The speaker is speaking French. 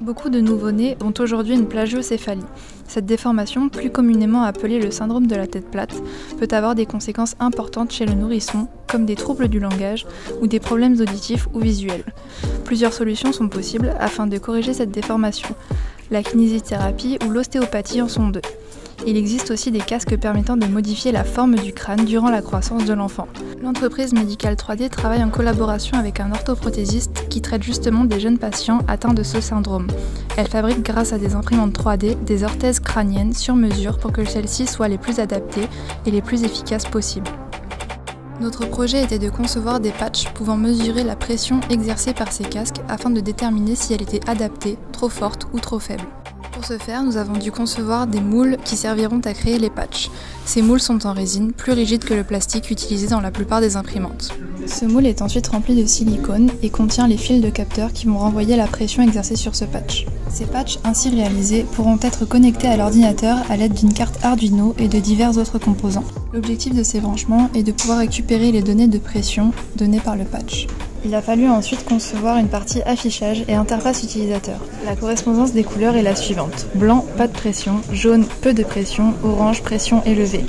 Beaucoup de nouveau-nés ont aujourd'hui une plagiocéphalie. Cette déformation, plus communément appelée le syndrome de la tête plate, peut avoir des conséquences importantes chez le nourrisson, comme des troubles du langage ou des problèmes auditifs ou visuels. Plusieurs solutions sont possibles afin de corriger cette déformation. La kinésithérapie ou l'ostéopathie en sont deux. Il existe aussi des casques permettant de modifier la forme du crâne durant la croissance de l'enfant. L'entreprise Médicale 3D travaille en collaboration avec un orthoprothésiste qui traite justement des jeunes patients atteints de ce syndrome. Elle fabrique grâce à des imprimantes 3D des orthèses crâniennes sur mesure pour que celles-ci soient les plus adaptées et les plus efficaces possibles. Notre projet était de concevoir des patchs pouvant mesurer la pression exercée par ces casques afin de déterminer si elle était adaptée, trop forte ou trop faible. Pour ce faire, nous avons dû concevoir des moules qui serviront à créer les patchs. Ces moules sont en résine, plus rigides que le plastique utilisé dans la plupart des imprimantes. Ce moule est ensuite rempli de silicone et contient les fils de capteurs qui vont renvoyer la pression exercée sur ce patch. Ces patchs ainsi réalisés pourront être connectés à l'ordinateur à l'aide d'une carte Arduino et de divers autres composants. L'objectif de ces branchements est de pouvoir récupérer les données de pression données par le patch. Il a fallu ensuite concevoir une partie affichage et interface utilisateur. La correspondance des couleurs est la suivante. Blanc, pas de pression, jaune, peu de pression, orange, pression élevée.